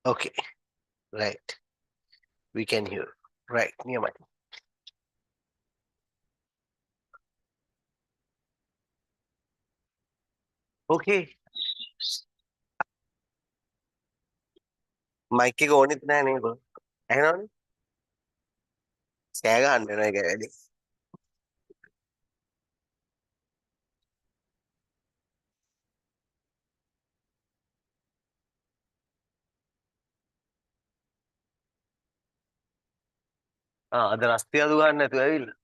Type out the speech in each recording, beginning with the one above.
Okay, right. We can hear. Right, near mic. Okay. Mic එක ඕනෙත් නෑ නේද? ඇහෙනවනේ? කෑ ගන්න වෙනවා ඒක වැඩි. අද රස්තිය අඩු ගන්න නැතුව ඇවිල්ලා.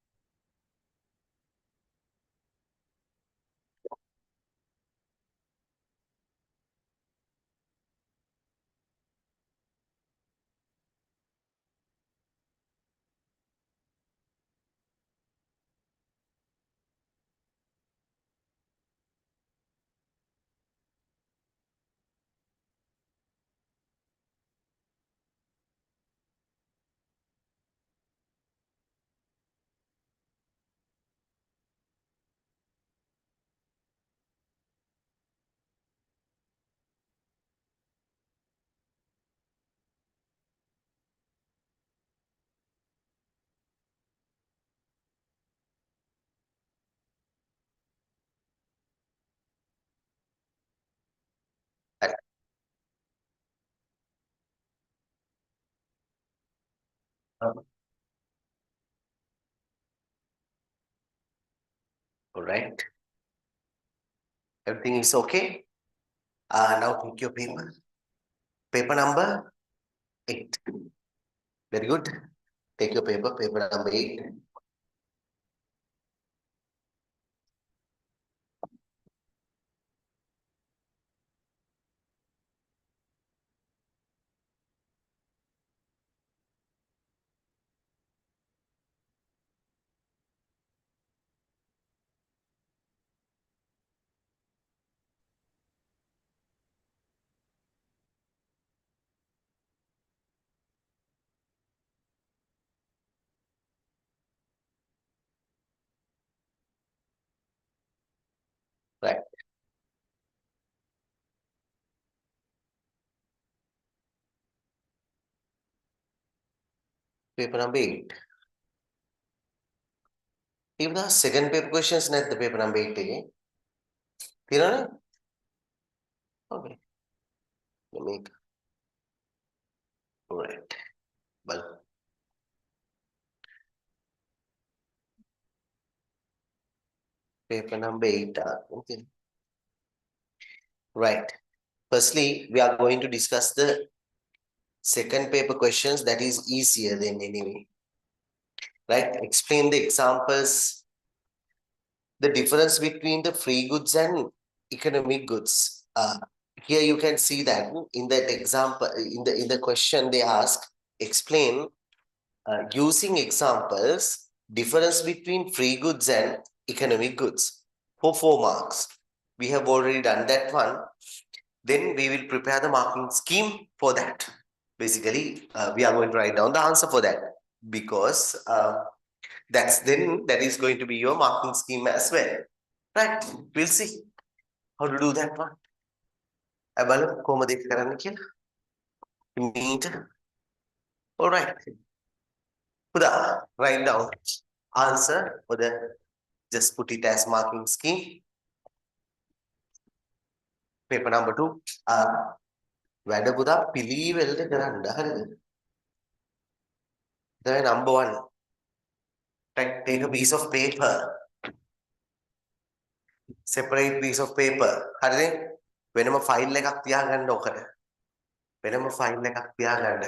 All right. Everything is okay. Now take your paper. Paper number 8. Very good. Take your paper. Paper number 8. Right. Paper number 8. If the second paper questions net the paper number 8 again. Clear? Okay. Let me. All right. Well. Paper number 8. Okay. Right. Firstly, we are going to discuss the second paper questions that is easier than anyway. Right? Explain the examples, the difference between the free goods and economic goods. Here you can see that in that example, in the question they ask, explain using examples, difference between free goods and economic goods for 4 marks. We have already done that one. Then we will prepare the marking scheme for that. Basically, we are going to write down the answer for that because that is going to be your marking scheme as well. Right? We'll see how to do that one. බලමු කොහොමද ඒක කරන්න කියලා. Neat. All right. Huda, write down answer for the just put it as marking scheme. Paper number 2. වැඩ පුතා පිළිවෙලට කරන්න හරිද? Then number 1. Take a piece of paper. Separate piece of paper. හරිද? වෙනම ෆයිල් එකක් තියාගන්න ඕකට. වෙනම ෆයිල් එකක් තියාගන්න.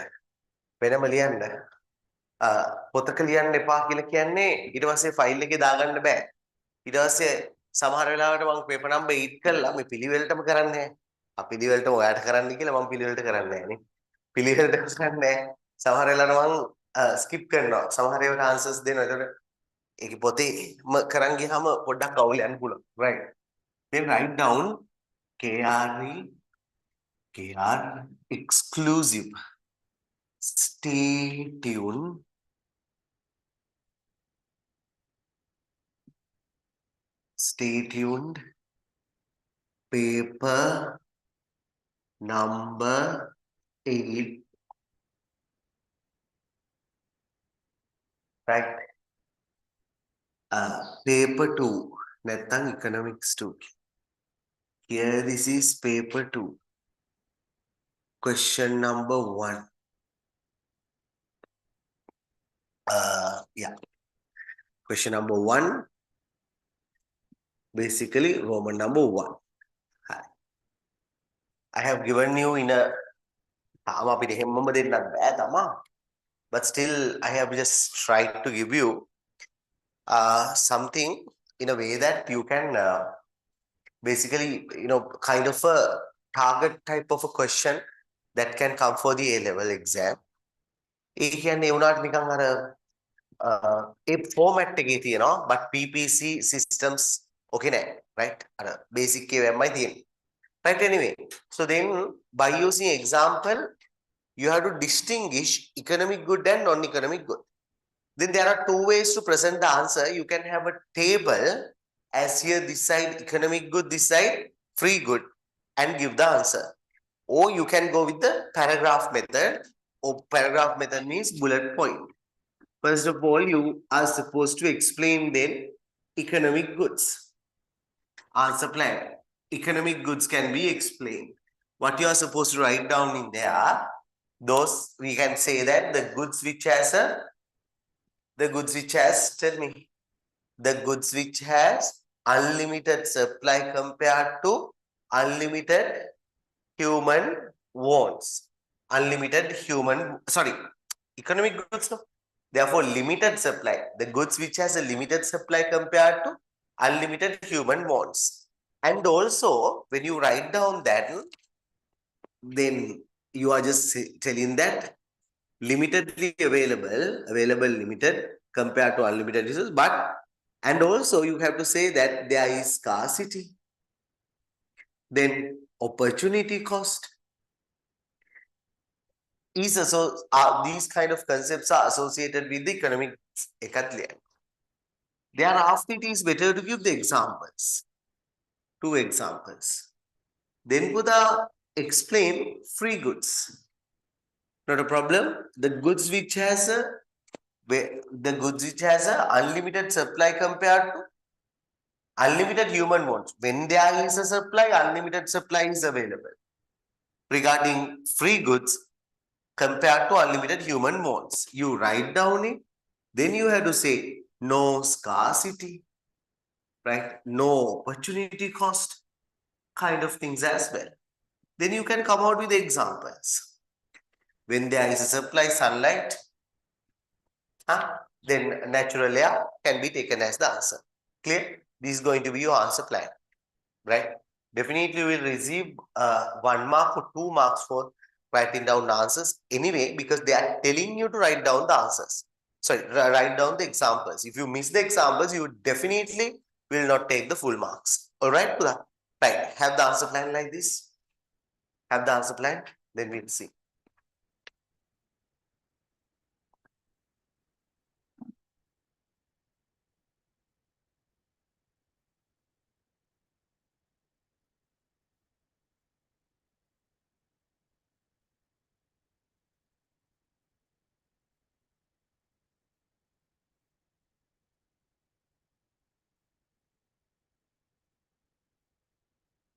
වෙනම ලියන්න. පොතක ලියන්න එපා කියලා කියන්නේ ඊට පස්සේ ෆයිල් එකේ දාගන්න බෑ. ඊට පස්සේ සමහර වෙලාවට මම පේපර් නම්බර් 8 කළා මේ පිළිවෙලටම කරන්නේ. පිළිවෙලටම ඔයාට කරන්න කියලා මම පිළිවෙලට කරන්නේ නැහැ නේ. පිළිවෙලට කරන්නේ නැහැ. සමහර වෙලාවට මම ස්කිප් කරනවා. සමහර ඒවාට ආන්සර්ස් දෙනවා. ඒකට ඒක පොතේම කරන් ගියාම පොඩ්ඩක් අවුල් යන්න පුළුවන්. right. Then write down KRE KR exclusive. Stay tuned. Stay tuned. Paper number 8, right? Paper 2, නැත්නම් economics 2. Here this is paper 2. Question number 1. Yeah. Question number 1. Basically, Roman number 1. I have given you in a but still I have just tried to give you something in a way that you can basically, kind of a target type of a question that can come for the A-level exam. ඒ කියන්නේ ඒ වුණාට නිකන් අර ඒ format එකේ තියෙනවා but PPC systems okay නෑ right අර basic එකෙමයි තියෙන්නේ right anyway so then by using example you have to distinguish economic good and non-economic good. Then there are two ways to present the answer. You can have a table as here this side economic good, this side free good and give the answer. Or you can go with the paragraph method. Or paragraph method means bullet point. First of all, you are supposed to explain then economic goods. Answer plan. Economic goods can be explained. What you are supposed to write down in there, those we can say that the goods which has tell me, the goods which has unlimited supply compared to unlimited human wants. Economic goods, no? Therefore, limited supply. The goods which has a limited supply compared to unlimited human wants. And also, when you write down that, then you are just telling that limitedly available limited compared to unlimited resources, but and also you have to say that there is scarcity. Then opportunity cost is also these kind of concepts are associated with the economic එකත් thereafter it is better to give the examples, 2 examples. Then Buddha explain free goods. Not a problem. The goods which has a unlimited supply compared to unlimited human wants. When there is a supply, unlimited supply is available. Regarding free goods compared to unlimited human wants, you write down it. Then you have to say no scarcity, right? No opportunity cost, kind of things as well. Then you can come out with examples. When there is a supply sunlight, then natural air can be taken as the answer. Clear? This is going to be your answer plan, right? Definitely you will receive 1 mark or 2 marks for writing down the answers anyway, because they are telling you to write down the answers. Sorry, write down the examples. If you miss the examples, you definitely will not take the full marks. All right, Pudha? Right. Have the answer plan like this. Have the answer plan. Then we'll see.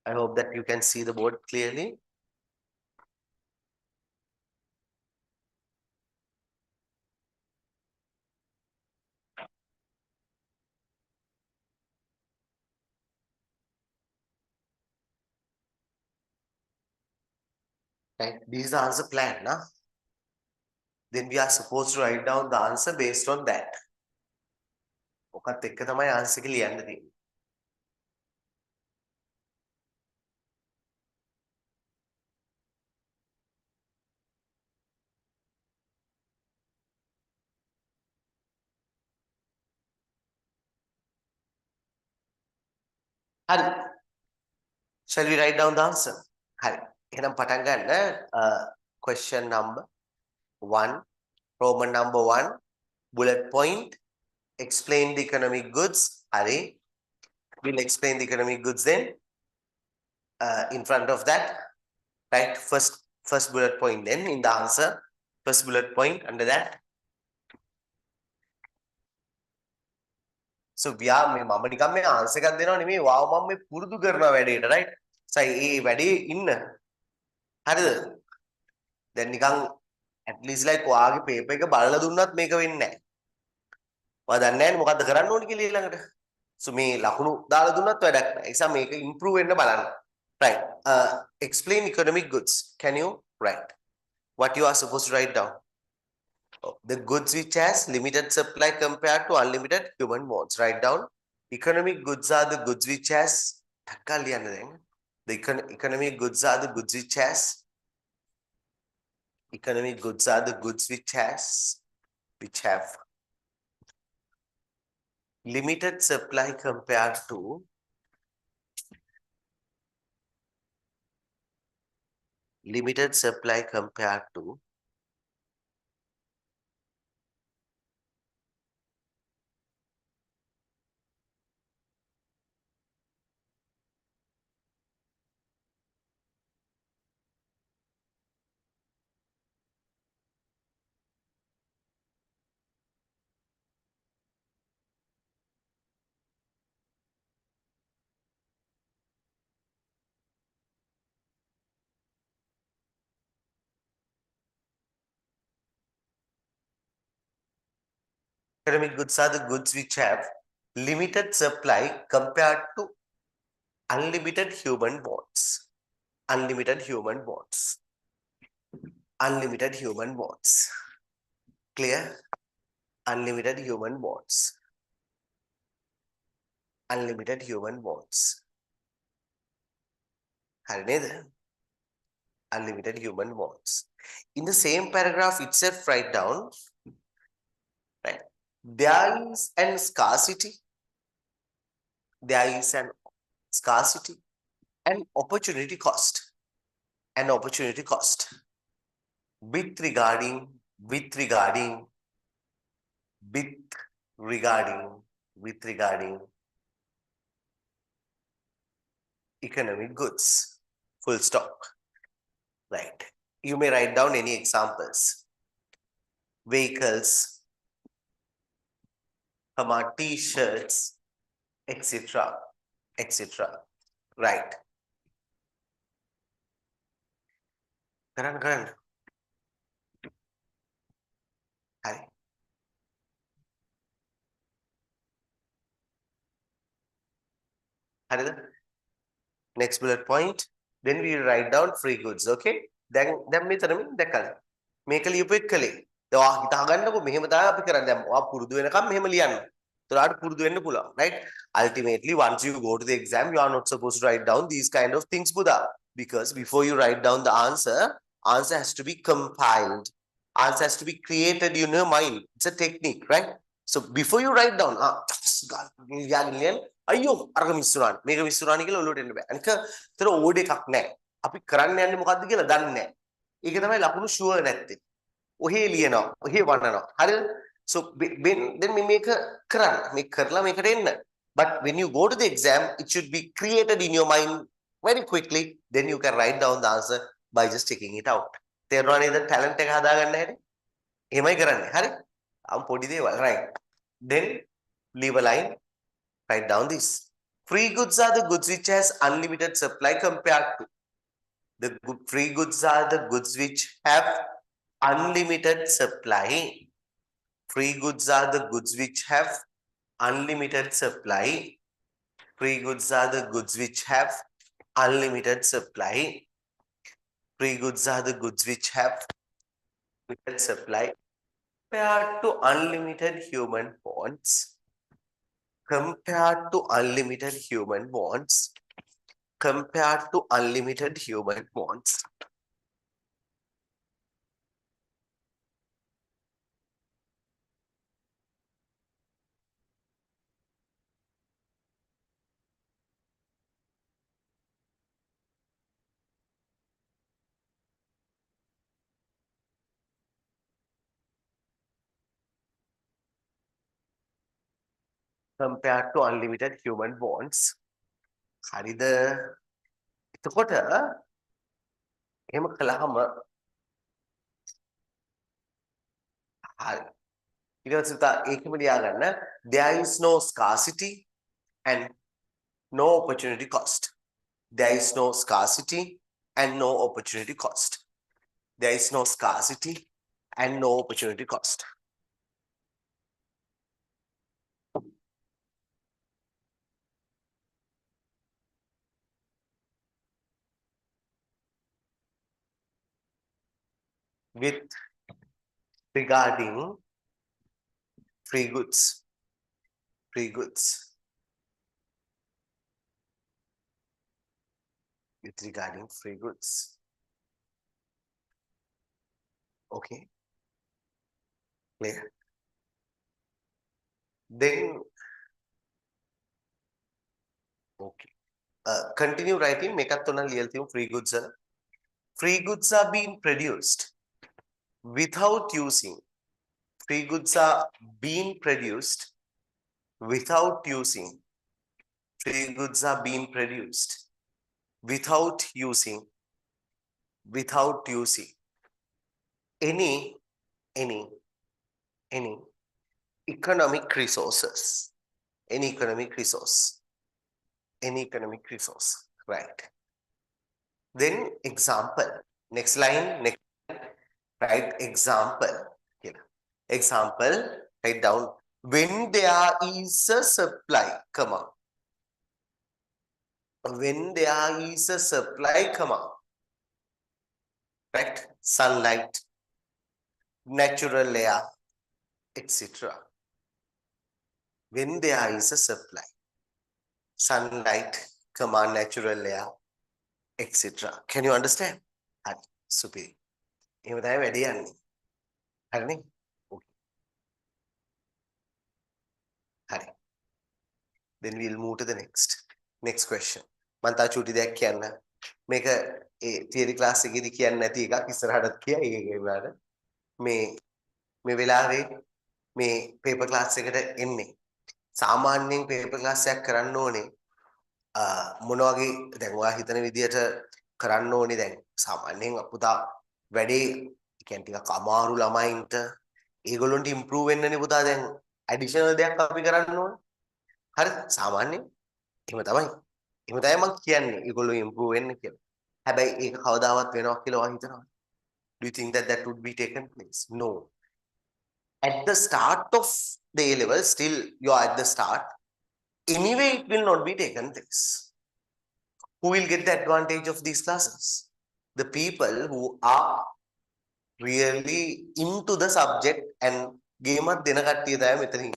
I hope that you can see the board clearly. Right. This is the answer plan, nah? Then we are supposed to write down the answer based on that. ඔකත් එක්ක තමයි answer එක ලියන්න තියෙන්නේ. හරි. Shall we write down the answer? හරි. එහෙනම් පටන් ගන්න. Question number 1, Roman number 1, bullet point, explain the economic goods. Hari. We'll explain the economic goods then. In front of that, right? First First bullet point then in the answer. First bullet point under that. So we are මම නිකන් මේ answer එකක් දෙනවා නෙමෙයි වාව මම මේ පුරුදු කරනවා වැඩේට right. So ඒ වැඩේ ඉන්න. හරිද? දැන් නිකන් at least like ඔයාගේ paper එක බලලා දුන්නත් මේක වෙන්නේ නැහැ. ඔයා දන්නේ නැහැ මොකද්ද කරන්න ඕනේ කියලා ඊළඟට. So මේ ලකුණු දාලා දුන්නත් වැඩක් නැහැ. ඒ නිසා මේක improve වෙන්න බලන්න. Right. Explain economic goods. Can you write what you are supposed to write down? The goods which has limited supply compared to unlimited human wants. Write down. Economic goods are the goods which has. The economic goods are the goods which has. Economic goods are the goods which have limited supply compared to economic goods are the goods which have limited supply compared to unlimited human wants. Unlimited human wants. Unlimited human wants. Clear? Unlimited human wants. Unlimited human wants. Unlimited human wants. In the same paragraph itself, write down, right? There is an scarcity. There is an scarcity and opportunity cost. An opportunity cost. With regarding economic goods. Full stop. Right. You may write down any examples. Vehicles, t-shirts, etc. etc. Right. Karan. Hi. Next bullet point. Then we write down free goods. Okay. Then me තරමින් දැකලා. මේක ලියපු එකලේ. දැන් ඔයා හිතා ගන්නකො මෙහෙම තමයි අපි කරන්නේ. දැන් ඔයා පුරුදු වෙනකම් මෙහෙම ලියන්න. ඒතරාට පුරුදු වෙන්න පුළුවන්. Right? Ultimately, once you go to the exam, you are not supposed to write down these kind of things, Buddha. Because before you write down the answer has to be compiled. Answer has to be created in your mind. It's a technique, right? So before you write down, අයියෝ අරක මිස්සුනානේ මේක මිස්සුනානේ කියලා ඔලුවට එන්න බෑ. අනික ඒතර ඕඩ් එකක් නැහැ. අපි කරන්න යන්නේ මොකද්ද කියලා දන්නේ නැහැ. ඒක තමයි ලකුණු ෂුවර් නැත්තේ. ඔහේ ලියනවා, ඔහේ වන්නනවා. හරිද? So then මේක කරන්න. මේක කරලා මේකට එන්න. But when you go to the exam, it should be created in your mind very quickly. Then you can write down the answer by just taking it out. තේරුණා නේද talent එක හදාගන්න හැටි? එහෙමයි කරන්නේ. හරි? පොඩි දේවල් right. Then leave a line. Write down this. Free goods are the goods which has unlimited supply compared to. The free goods are the goods which have unlimited supply. Free goods are the goods which have unlimited supply. Free goods are the goods which have unlimited supply. Free goods are the goods which have limited supply compared to unlimited human wants. Compared to unlimited human wants. Compared to unlimited human wants. Compared to unlimited human wants. හරිද? එතකොට එහෙම කළාම හරි. ඊට පස්සේ පුතා ඒකෙම ලියාගන්න there is no scarcity and no opportunity cost. There is no scarcity and no opportunity cost. There is no scarcity and no opportunity cost. With regarding free goods, free goods. With regarding free goods. Okay, clear. Then, okay. Continue writing. Make up free goods. Free goods are being produced without using. Free goods are being produced without using. Free goods are being produced without using any economic resources. Any economic resource. Any economic resource. Right. Then example. Next line. Next line. Right. Example. Example. Write down. When there is a supply, come on. When there is a supply, come on. Right? Sunlight, natural air, etc. When there is a supply, sunlight, come on, natural air, etc. Can you understand? Super. එහෙම තමයි වැඩි යන්නේ. හරිනේ? Okay. හරි. Then we'll move to the next question. මම තා චූටි දෙයක් කියන්න. මේක ඒ theory class එකේදී කියන්නේ නැති එකක් ඉස්සරහටත් කියයි ඒක ඒවාට. මේ වෙලාවේ මේ paper class එකට එන්නේ. සාමාන්‍යයෙන් paper class එකක් කරන්න ඕනේ මොන වගේ දැන් ඔයා හිතන විදියට කරන්න ඕනේ දැන් සාමාන්‍යයෙන් පුතා වැඩේ කියන්නේ ටිකක් අමාරු ළමයින්ට ඒගොල්ලන්ට improve වෙන්නනේ පුතා දැන් additional දෙයක් අපි කරන්න ඕනේ. හරිද? සාමාන්‍යයෙන් එහෙම තමයි. එහෙම තමයි මම කියන්නේ ඒගොල්ලෝ improve වෙන්න කියලා. හැබැයි ඒක කවදාවත් වෙනවා කියලා ඔයා හිතනවා? Do you think that would be taken place? No. At the start of the A level, still you are at the start. Anyway, it will not be taken place. Who will get the advantage of these classes? The people who are really into the subject and game at dena kattiya thaya metani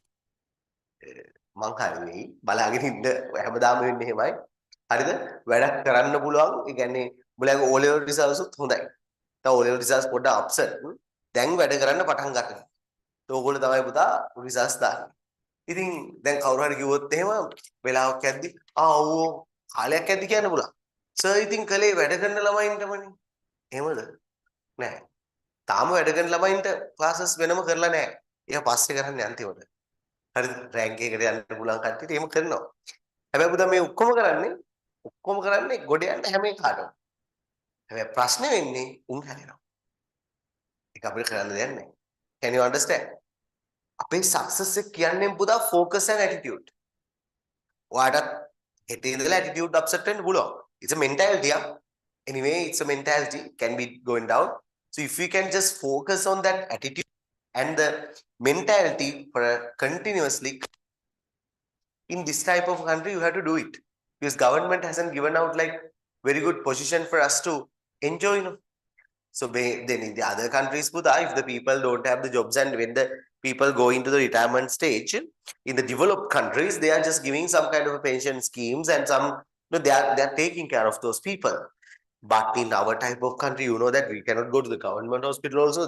මං හරිනේ බලාගෙන ඉන්න හැමදාම වෙන්නේ එහෙමයි හරිද වැඩක් කරන්න පුළුවන් ඒ කියන්නේ උඹලගේ O level results උත් හොඳයි දැන් O level results පොඩ්ඩක් අප්සෙට් දැන් වැඩ කරන්න පටන් ගන්නවා ඕගොල්ලෝ තමයි පුතා results දාන්නේ ඉතින් දැන් කවුරු හරි කිව්වොත් එහෙම වෙලාවක් යද්දි ඕ කාලයක් යද්දි කියන්න පුළුවන් සර් ඉතින් කලේ වැඩ කරන ළමයින්ටමනේ එහෙමද නෑ තාම වැඩ කරන ළමයින්ට ක්ලාසස් වෙනම කරලා නෑ ඒක පස්සේ කරන්නේ අන්තිමට හරිද රෑන්ක් එකකට යන්න පුළුවන් කට්ටියට එහෙම කරනවා හැබැයි පුතා මේ ඔක්කොම කරන්නේ ගොඩ යන්න හැම එකටම හැබැයි ප්‍රශ්නේ වෙන්නේ උන් හැදෙනවා ඒක අපිට කරන්න දෙයක් නෑ can you understand අපේ සක්සස් එක කියන්නේ පුතා focus and attitude ඔයාට හිතේ ඉඳලා attitude upset වෙන්න පුළුවන් it's a mentality anyway it's a mentality can be going down so if you can just focus on that attitude and the mentality for continuously in this type of country you have to do it because government hasn't given out like very good position for us to enjoy so then in the other countries if the people don't have the jobs and when the people go into the retirement stage in the developed countries they are just giving some kind of a pension schemes and some they are taking care of those people but in our type of country you know that we cannot go to the government hospital also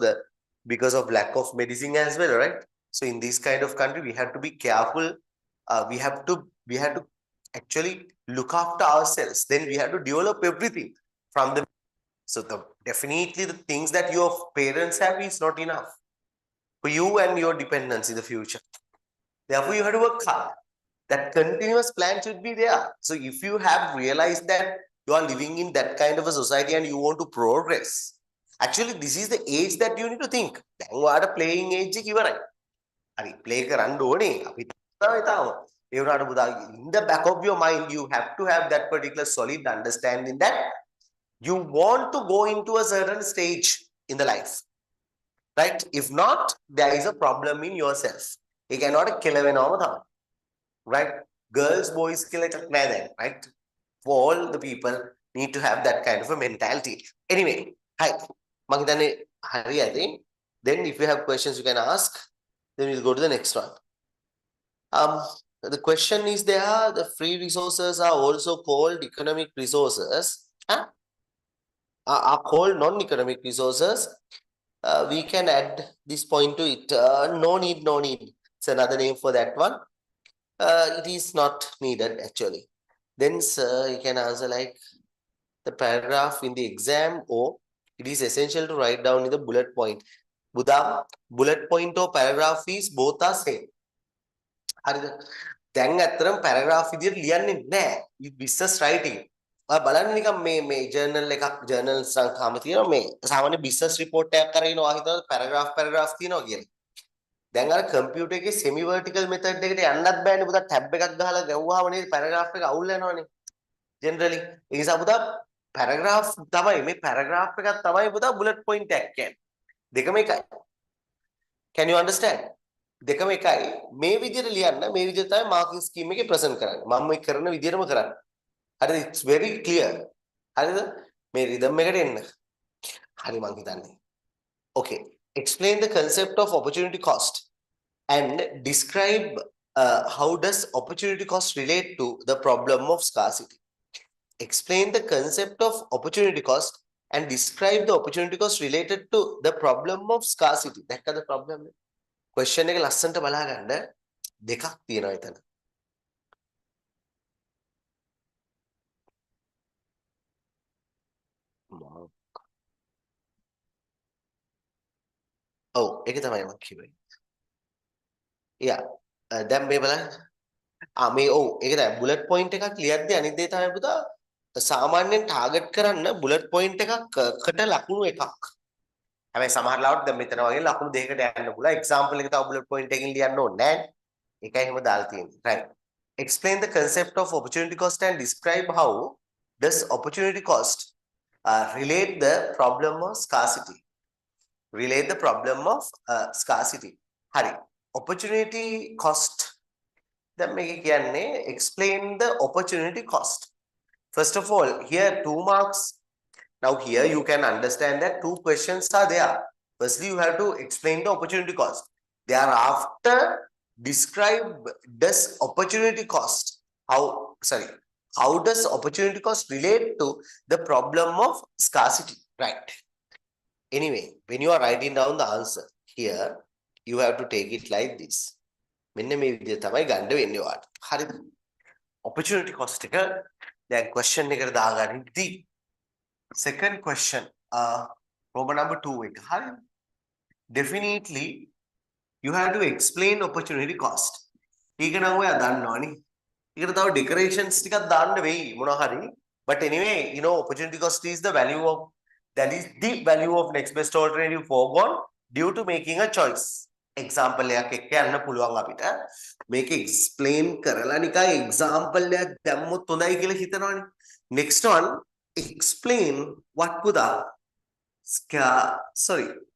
because of lack of medicine as well right so in this kind of country we have to be careful we have to actually look after ourselves then we have to develop everything from the so definitely the things that your parents have is not enough for you and your dependents in the future. Therefore, you have to work hard. That continuous plan should be there. So if you have realized that you are living in that kind of a society and you want to progress. Actually, this is the age that you need to think. දැන් ඔයාට playing age එක ඉවරයි. හරි play කරන්න ඕනේ. අපි තමයි තාම. ඒ වුණාට පුතා in the back of your mind you have to have that particular solid understanding that you want to go into a certain stage in the life. Right? If not, there is a problem in yourself. You cannot kill a right? Girls, boys kill it right? For all the people need to have that kind of a mentality. Anyway, hi. Hari, I think. Then if you have questions you can ask, then we'll go to the next one. The question is there, the free resources are also called economic resources. Are called non-economic resources. We can add this point to it. No need. It's another name for that one. It is not needed actually. Then sir, you can answer like the paragraph in the exam, or it is essential to write down in the bullet point. Buddha, bullet point or paragraph is both are same. දැන් ඇත්තටම paragraph විදියට ලියන්නේ නැහැ. You business writing. ඔයා බලන්න නිකන් මේ journal එකක් journal සංඛාම තියෙනවා මේ සාමාන්‍ය business report එකක් කරගෙන ඔයා හිතනවා paragraph තියෙනවා කියලා. දැන් අර computer එකේ semi vertical method එකට යන්නත් බෑනේ පුතා tab එකක් ගහලා ගැව්වහම නේද paragraph එක අවුල් වෙනවනේ. Generally ඒ නිසා පුතා paragraph තමයි මේ paragraph එකක් තමයි පුතා bullet point එකක් කියන්නේ. දෙකම එකයි. Can you understand? දෙකම එකයි මේ විදිහට ලියන්න මේ විදිහට තමයි මාර්කින් ස්කීම් එකේ ප්‍රසන්ට් කරන්නේ මම මේ කරන විදිහටම කරන්නේ හරිද it's very clear හරිද මේ රිද්ම් එකට එන්න හරි මං හිතන්නේ okay explain the concept of opportunity cost and describe how does opportunity cost relate to the problem of scarcity. Explain the concept of opportunity cost and describe the opportunity cost related to the problem of scarcity. That's the problem. Question එක ලස්සනට බලා ගන්න දෙකක් තියෙනවා එතන. ඔව් ඒක තමයි මම කිව්වේ. Yeah. දැන් මේ බලන්න. මේ ඔව් ඒක තමයි bullet point එකක් ලියද්දී අනිත් දේ තමයි පුතා සාමාන්‍යයෙන් target කරන්න bullet point එකකට ලකුණු එකක්. හැබැයි සමහර ලාවට දැන් මෙතන වගේ ලකුණු දෙකකට යන්න පුළුවන්. example එක තව bullet point එකකින් ලියන්න ඕනේ නැහැ. ඒකයි එහෙම දාලා තියෙන්නේ. Right. Explain the concept of opportunity cost and describe how does opportunity cost relate the problem of scarcity. Relate the problem of scarcity. Hari. Opportunity cost. Then make explain the opportunity cost. First of all, here 2 marks. Now here you can understand that 2 questions are there. Firstly, you have to explain the opportunity cost. Thereafter, describe does opportunity cost how does opportunity cost relate to the problem of scarcity, right? Anyway, when you are writing down the answer here you have to take it like this මෙන්න මේ විදිහට තමයි ගන්න වෙන්නේ ඔයාලට හරිද opportunity cost එක දැන් question එකට දාගනිද්දී second question Roman number 2 එක හරිද definitely you have to explain opportunity cost. ඒක නම් ඔයා දන්නවනේ. ඒකට තව decorations ටිකක් දාන්න වෙයි මොනවා හරි. But anyway, you know opportunity cost is the value of next best alternative foregone due to making a choice. Example එකක් එක්ක යන්න පුළුවන් අපිට. මේක explain කරලා නිකන් example එකක් දැම්මොත් හොඳයි කියලා හිතනවනේ. Next one, explain what පුදා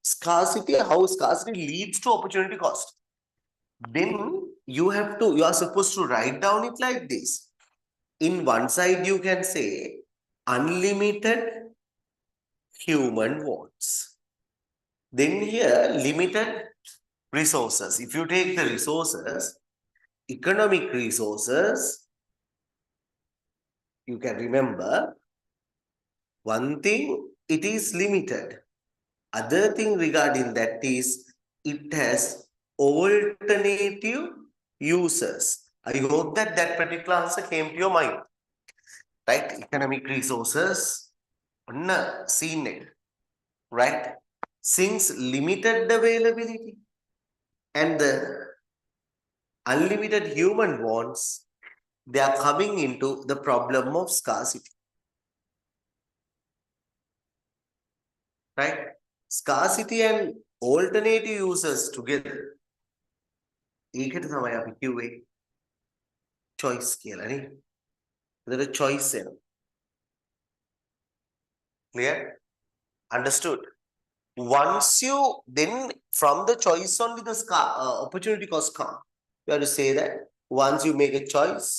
scarcity, how scarcity leads to opportunity cost. Then you are supposed to write down it like this. In one side you can say unlimited human wants. Then here limited resources. If you take the resources, economic resources, you can remember one thing, it is limited. Other thing regarding that is it has alternative uses. I hope that particular answer came to your mind. Right? Economic resources, seen it. Right? Since limited availability and the unlimited human wants, they are coming into the problem of scarcity. right? Scarcity and alternative users together. ඒකට තමයි අපි කිව්වේ choice කියලා නේ. ඒතර choice එනවා. Clear? Understood? Once you then from the choice only the opportunity cost come. You have to say that once you make a choice,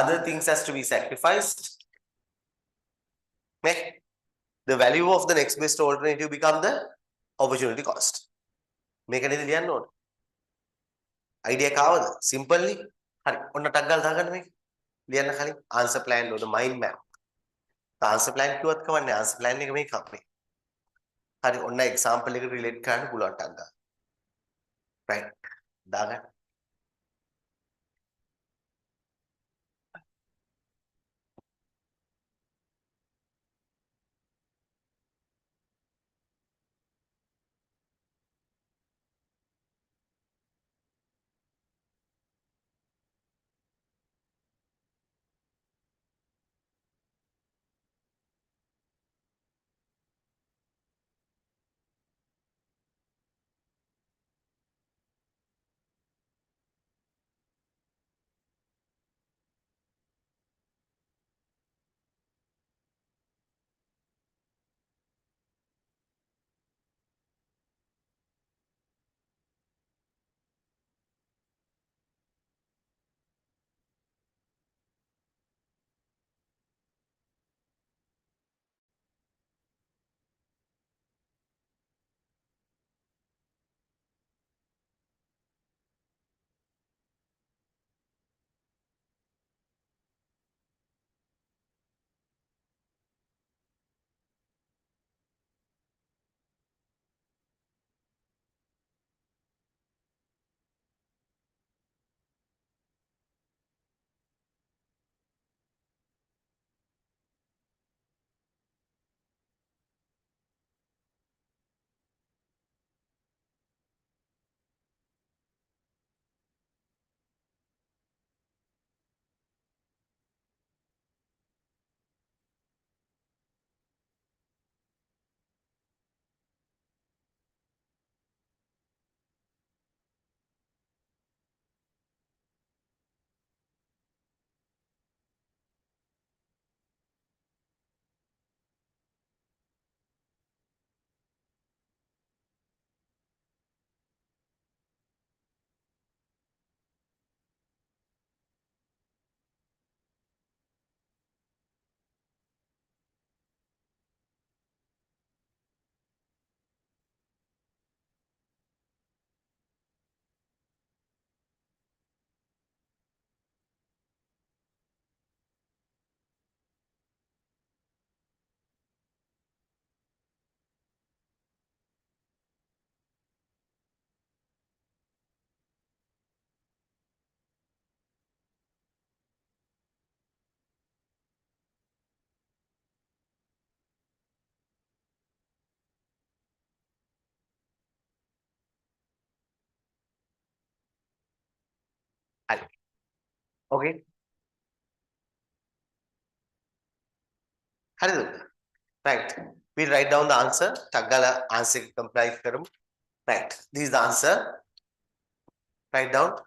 other things has to be sacrificed. The value of the next best alternative become the opportunity cost. මේක නේද ලියන්න ඕනේ. idea කාවද? Simply. හරි. ඔන්න ටක් ගාලා දාගන්න මේක. ලියන්න කලින් answer plan වල mind map. answer plan කිව්වත් කවන්නේ answer plan එක මේක අපේ. හරි. ඔන්න example එකට relate කරන්න පුළුවන් ටක් ගාලා. right. දාගන්න. හරි. Okay. හරිද? Right. We write down the answer. ටක් ගාලා answer එක compile කරමු. Right. This is the answer. Write down.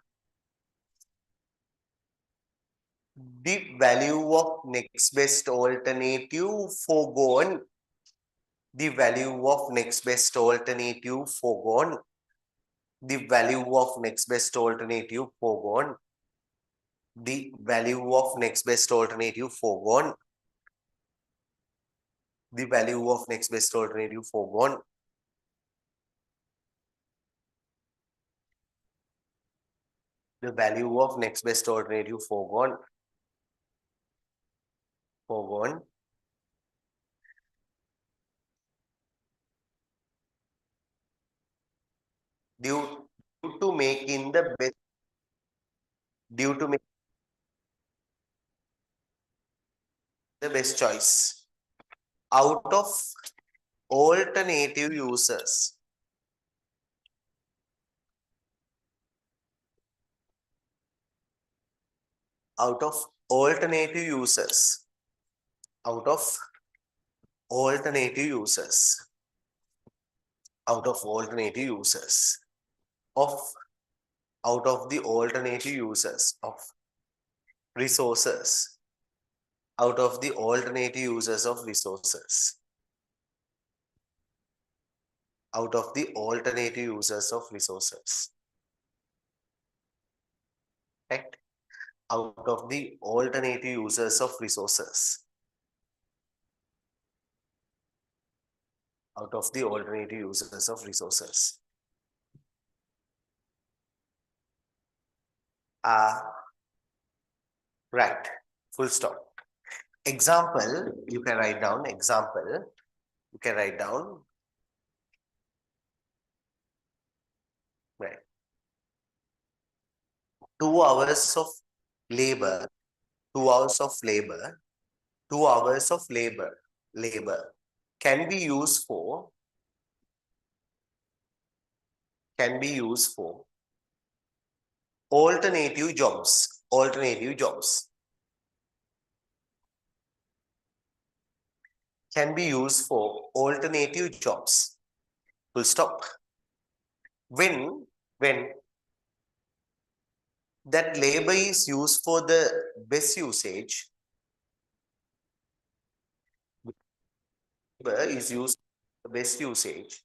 The value of next best alternative foregone. The value of next best alternative foregone. The value of next best alternative foregone. The value of next best alternative foregone. The value of next best alternative foregone. The value of next best alternative foregone. Foregone. Due to making the best. Due to make the best choice out of alternative users. Out of alternative users. Out of alternative uses, out of alternative uses of out of the alternative uses of resources, out of the alternative uses of resources, out of the alternative uses of resources, right? Out of the alternative uses of resources, out of the alternative uses of resources. Right, full stop. Example, you can write down, example, you can write down, right. 2 hours of labor, 2 hours of labor, 2 hours of labor can be used for, can be used for alternative jobs, alternative jobs, can be used for alternative jobs. Full stop. When that labor is used for the best usage, labor is used for the best usage,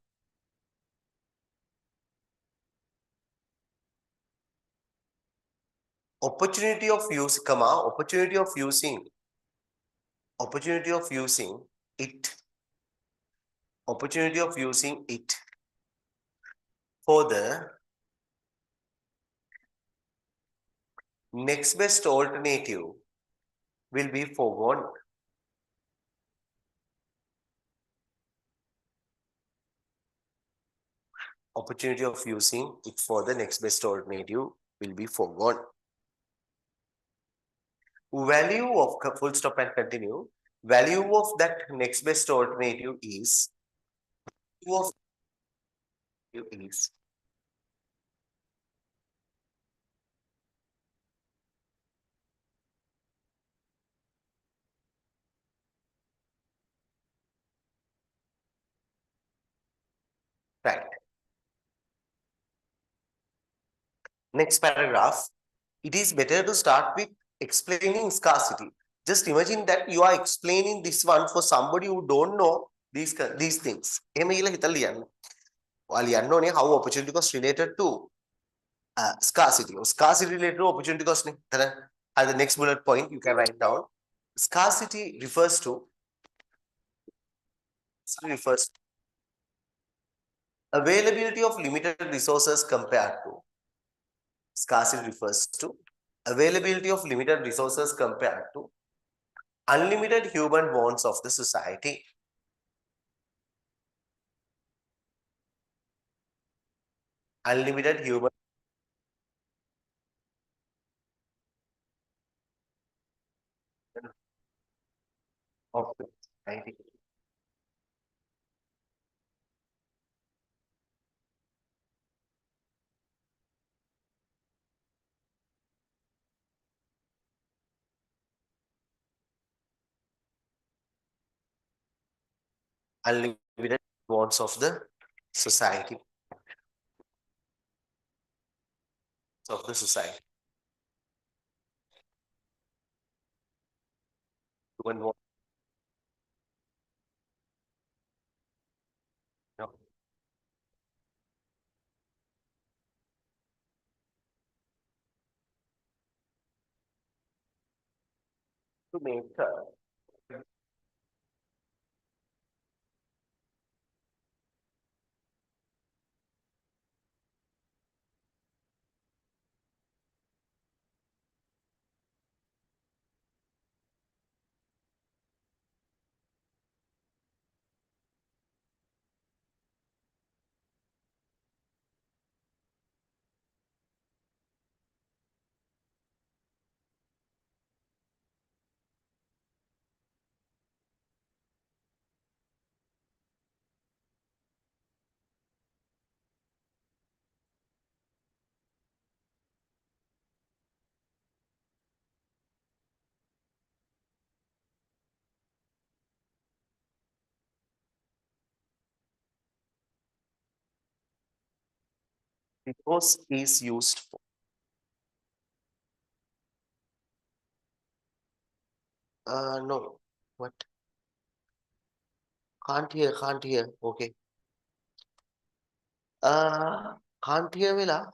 opportunity of use, comma, opportunity of using it, opportunity of using it for the next best alternative will be foregone. Opportunity of using it for the next best alternative will be foregone. Value of, full stop and continue, value of that next best alternative is, of is right. Next paragraph, it is better to start with explaining scarcity. Just imagine that you are explaining this one for somebody who don't know these things. How opportunity cost related to scarcity. Scarcity related to opportunity cost. At the next bullet point, you can write down. Scarcity refers to availability of limited resources compared to, scarcity refers to availability of limited resources compared to unlimited human wants of the society. Unlimited human of the society. Unlimited wants of the society. Of the society. Human want, you know, to make resource is used for. No. What? Can't hear. Okay. Can't hear වෙලා.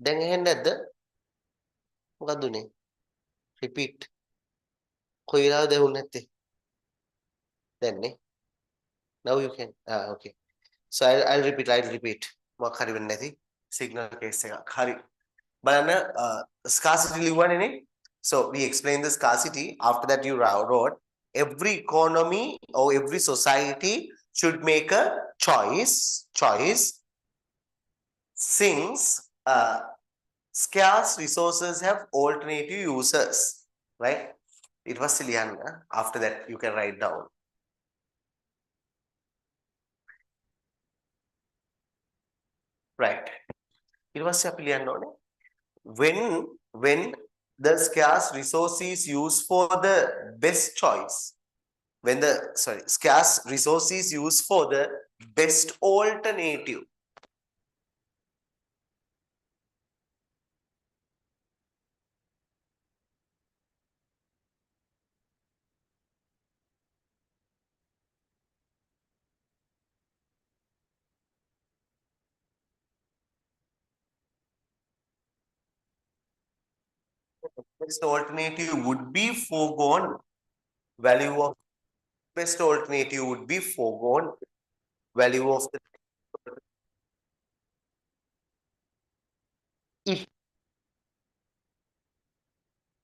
දැන් ඇහෙන්නේ නැද්ද? මොකක්ද උනේ? Repeat. කොයි වෙලාවද ඇහුන්නේ නැත්තේ? දැන් නේ. Now you can. Okay. So I'll repeat. මොකක් හරි වෙන්නේ නැති. Signal case එකක්. හරි. බලන්න scarcity ලිව්වනේ නේ. So we explained the scarcity. After that you wrote every economy or every society should make a choice since scarce resources have alternative users, right? It was Silian. After that you can write down. Right. It was Silian. When the scarce resource is used for the best choice, when the scarce resource is used for the best alternative, best alternative would be foregone. Value of best alternative would be foregone. Value of the if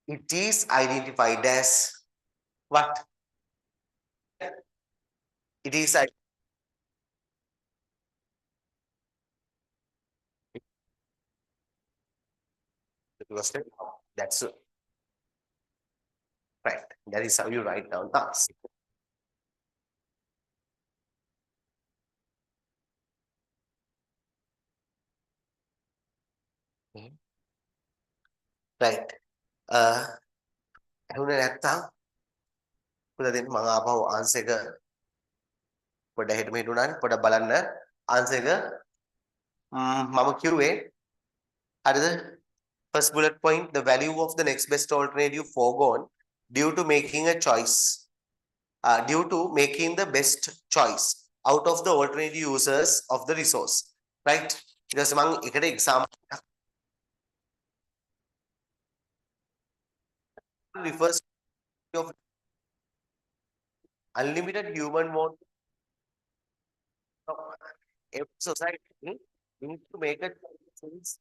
it is identified as what? It is that's right. That is how you write down task. Right. ඇහුනේ නැත්තම් පුතේ දෙන්න මම ආපහු answer එක පොඩ්ඩක් හෙට මෙහෙට උනානේ පොඩ්ඩක් බලන්න ආන්සර් එක මම කිව්වේ හරිද first bullet point the value of the next best alternative foregone due to making a choice due to making the best choice out of the alternative users of the resource right ඊට පස්සේ මම එකට example refers to unlimited human want every society needs to make a choice.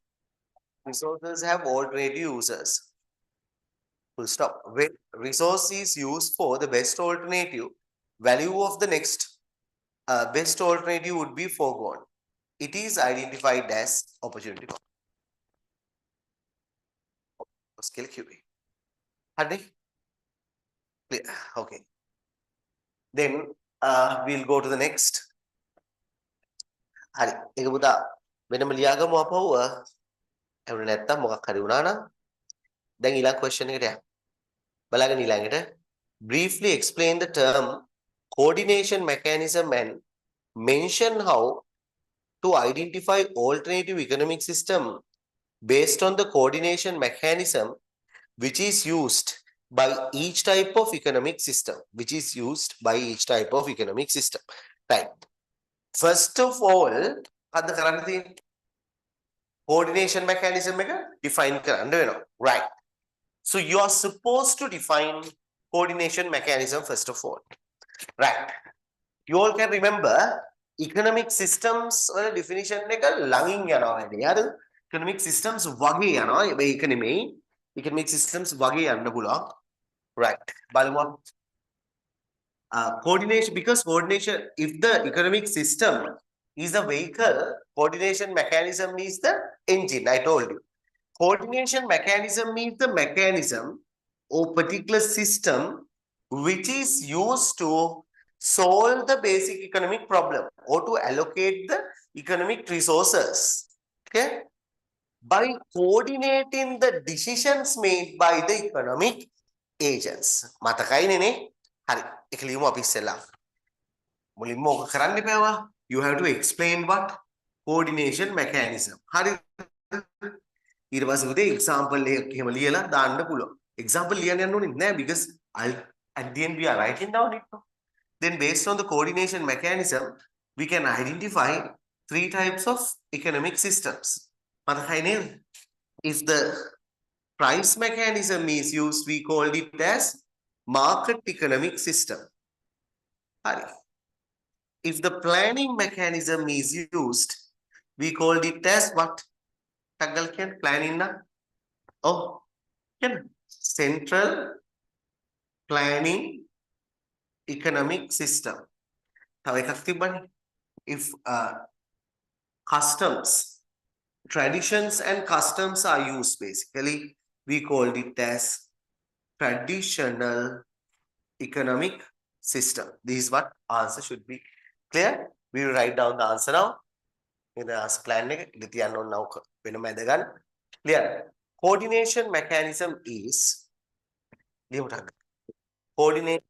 Resources have alternative users. Full stop. When resource is used for the best alternative, value of the next best alternative would be foregone. It is identified as opportunity cost. Skill QA. Okay. Then we'll go to the next. හරි. ඒක පුතා වෙනම ලියාගමු අපහුව. එහෙම නැත්තම් මොකක් හරි වුණා නම් දැන් ඊළඟ question එකට යන්න. බලන්න ඊළඟට briefly explain the term coordination mechanism and mention how to identify alternative economic system based on the coordination mechanism which is used by each type of economic system right first of all අද කරන්න තියෙන්නේ coordination mechanism එක define කරන්න වෙනවා right so you are supposed to define coordination mechanism first of all right you all can remember economic systems වල definition එක ළඟින් යනවා වැඩි හරිද economic systems වගේ යනවා මේක නෙමෙයි economic systems වගේ යන්න පුළුවන් right බලමු coordination because coordination if the economic system is the vehicle coordination mechanism is the engine I told you coordination mechanism means the mechanism or particular system which is used to solve the basic economic problem or to allocate the economic resources okay by coordinating the decisions made by the economic agents මතකයිනේ නේ හරි ඒක ලියමු අපි ඉස්සෙල්ලා මුලින්ම ඔක කරන්න එපාවා you have to explain what coordination mechanism. හරි. ඊට පස්සේ උදේ example එකක් එහෙම ලියලා දාන්න පුළුවන්. example ලියන්න යන්න ඕනේ නැහැ because at the end we are writing down it. Then based on the coordination mechanism we can identify three types of economic systems. මතකයි නේද? If the price mechanism is used, we called it as market economic system. Hari. If the planning mechanism is used, we called it as what? Tagal can planning na? Oh, can central planning economic system. තව එකක් තිබ්බනේ. If customs, traditions and customs are used basically, we called it as traditional economic system. This is what answer should be. Clear? We will write down the answer now. In the plan now clear. Coordination mechanism is coordinate.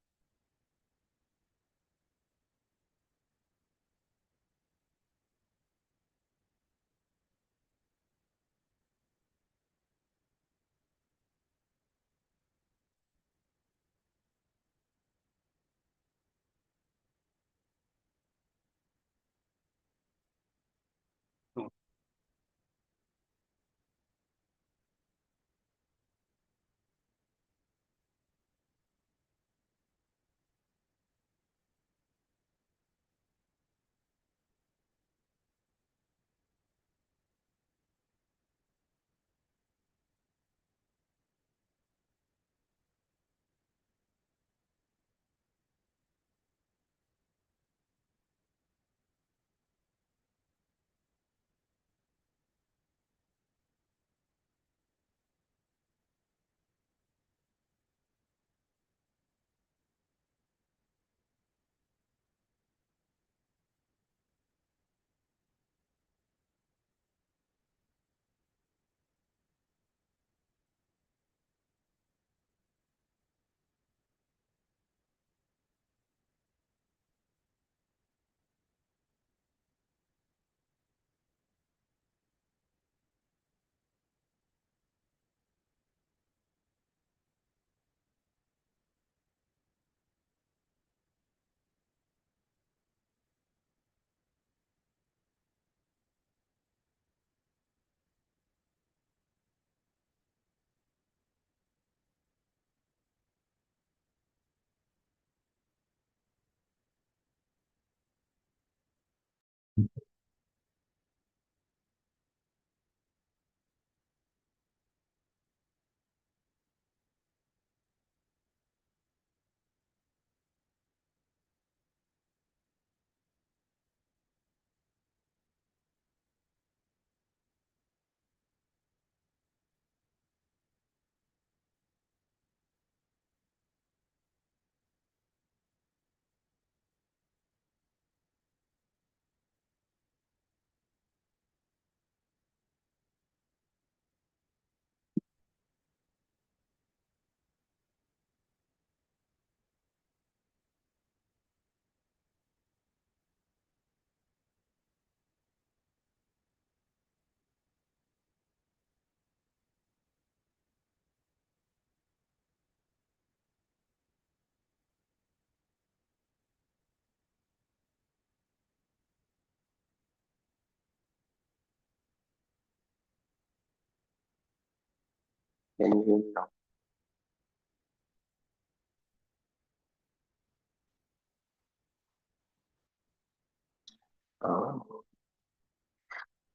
Can you hear me now?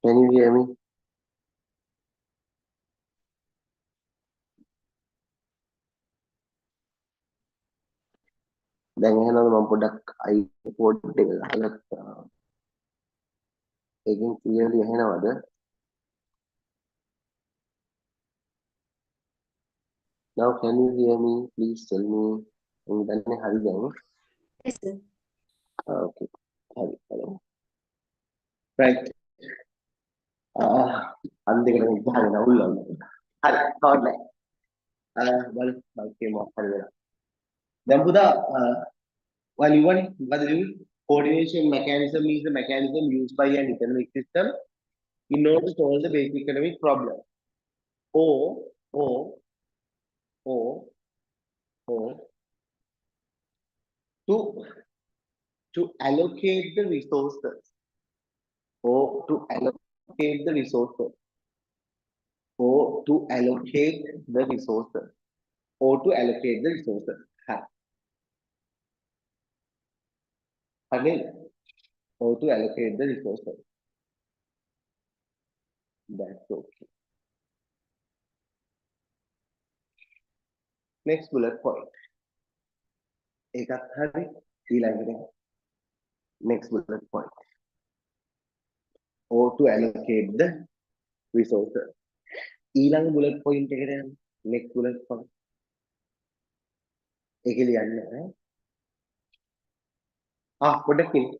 Can you hear me? දැන් එහෙනම් මම පොඩ්ඩක් iPod එක ගහගත්තා. ඒකෙන් clearly ඇහෙනවද? Now can you hear me? Please tell me. මම දන්නේ හරි දැන්. Yes sir. Okay. හරි. බලමු. Right. අන්තිකට ගහගෙන අවුල්වන්න. හරි. කවුරුද? බලමු. බලමු මොකක්ද වෙලා. දැන් පුතා ඔයා ලිව්වනේ මොකද ලිව්වේ? Coordination mechanism is the mechanism used by an economic system in order to solve the basic economic problem. O, O, O, O, to, to allocate the resources. O, to allocate the resources. O, to allocate the resources. O, to allocate the resources. Again, O, to allocate the resources. That's okay. Next bullet point. එකත් හරි ඊළඟට next bullet point. Or to allocate the resources. ඊළඟ bullet point එකට යන්න. Next bullet point. ඒක ලියන්න. පොඩ්ඩක් ඉන්න.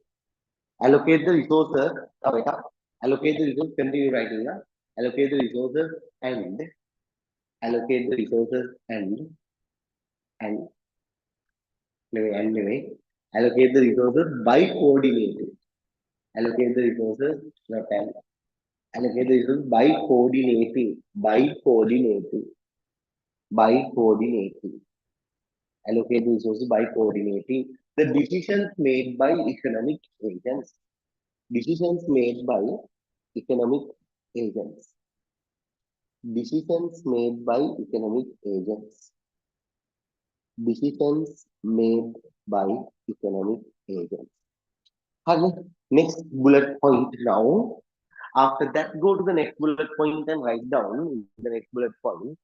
Allocate the resources. තව එකක්. Allocate the resources. Continue writing. Allocate the resources and allocate the resources and allocate the resources by coordinating. Allocate the resources, not allocate the resources by coordinating. Allocate the resources by coordinating the decisions made by economic agents. Decisions made by economic agents. Decisions made by economic agents. Decisions made by economic agents. Next bullet point now. After that, go to the next bullet point and write down the next bullet point.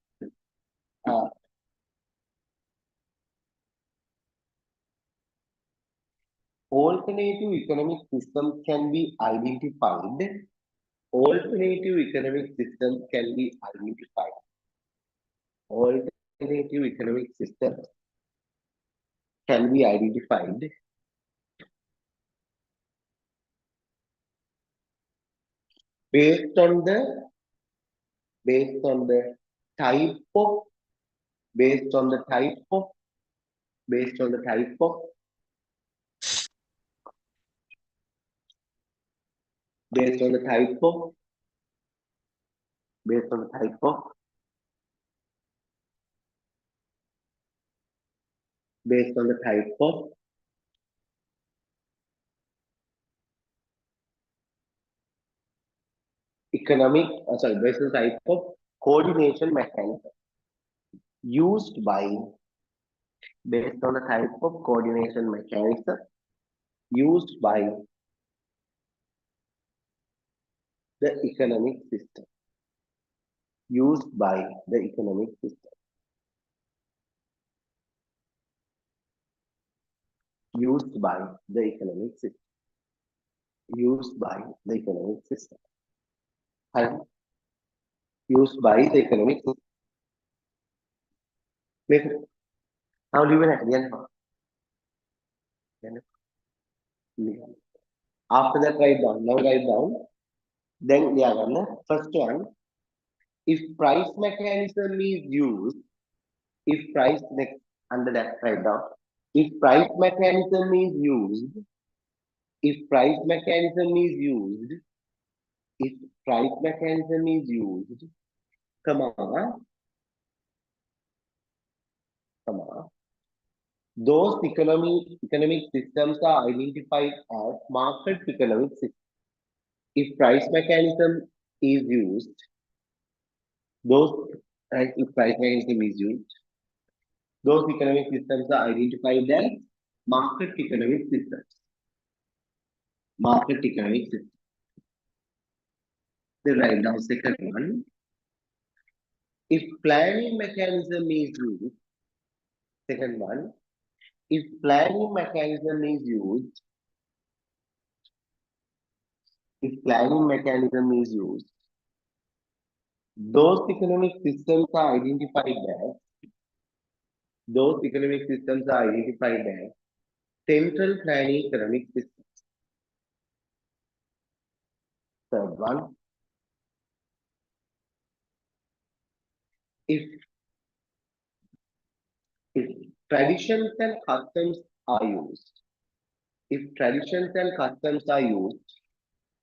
Alternative economic systems can be identified. Alternative economic systems can be identified. Alternative economic systems can be identified based on the type of based on the type of based on the type of based on the type of based on the type of based on the type of economic based on the type of coordination mechanism used by based on the type of coordination mechanism used by the economic system used by the economic system used by the economic system used by the economic system and used by the economic system. Make it. Now leave it at the end. After that, write down. Now write down. Then first one. If price mechanism is used, if price next under that write down. If price mechanism is used, if price mechanism is used, if price mechanism is used, comma, those economic systems are identified as market economic systems. If price mechanism is used, if price mechanism is used, those economic systems are identified as market economic systems. Market economic systems. Then write down second one. If planning mechanism is used, second one, if planning mechanism is used, if planning mechanism is used, those economic systems are identified as central planning economic systems. Third one, if traditions and customs are used, if traditions and customs are used,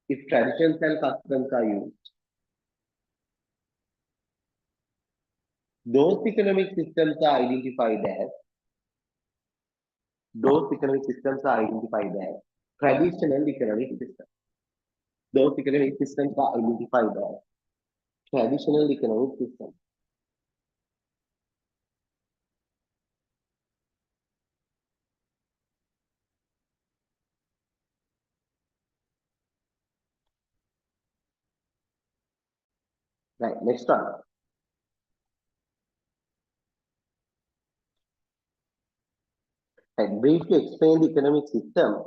if traditions and customs are used, those economic systems are identified as those economic systems are identified as traditional economic systems. Those economic systems are identified as traditional economic systems. Right, next one. Right, briefly explain the economic system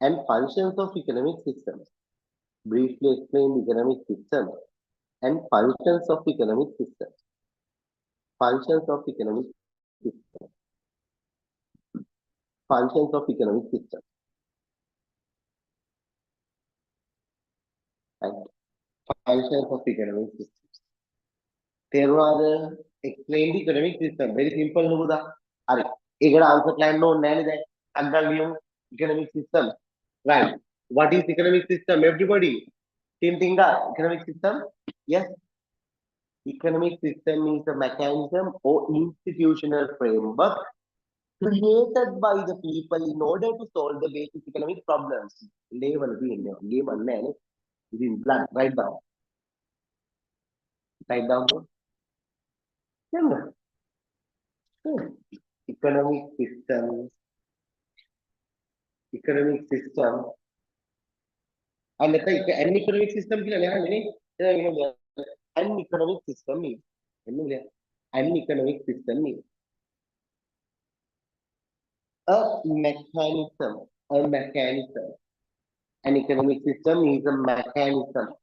and functions of economic systems. Briefly explain the economic system and functions of economic systems. Functions of economic system. Functions of economic system. Right. Functions of economic systems. තේරුණාද? Explain the economic system. Very simple නුඹුදා. හරි. ඒකට answer plan ඕනේ නැහැනේ දැන්. අග්ගල් ලියමු. Economic system. Right. What is economic system? Everybody. Team Tinga. Economic system. Yes. Economic system is a mechanism or institutional framework created by the people in order to solve the basic economic problems. Level game is in blood. Write down. Write down. Yeah. Economic system. Economic system. And an economic system an economic system means an economic system means a mechanism. A mechanism. An economic system is a mechanism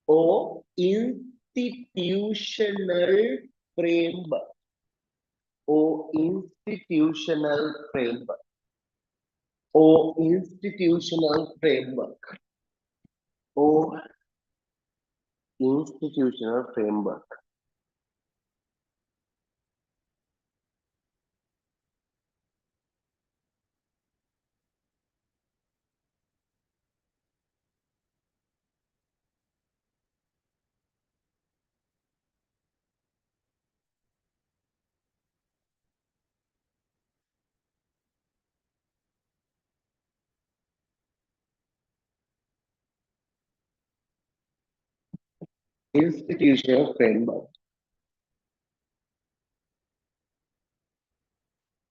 or institutional framework or institutional framework or institutional framework or institutional framework. Institutional framework.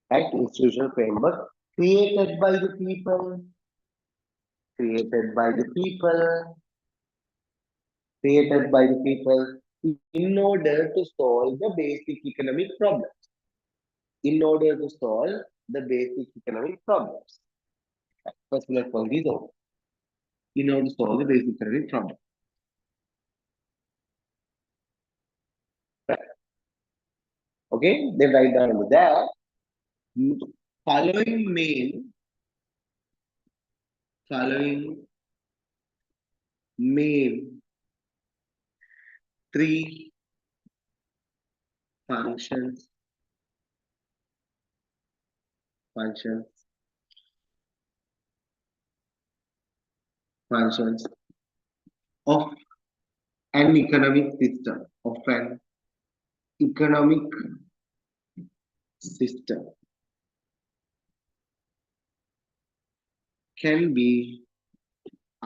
Right? Institutional framework created by the people, created by the people, created by the people in order to solve the basic economic problems. In order to solve the basic economic problems. First bullet point is over. In order to solve the basic economic problem. Right. Okay, then write down over there. Following main three functions functions functions of an economic system of an economic system can be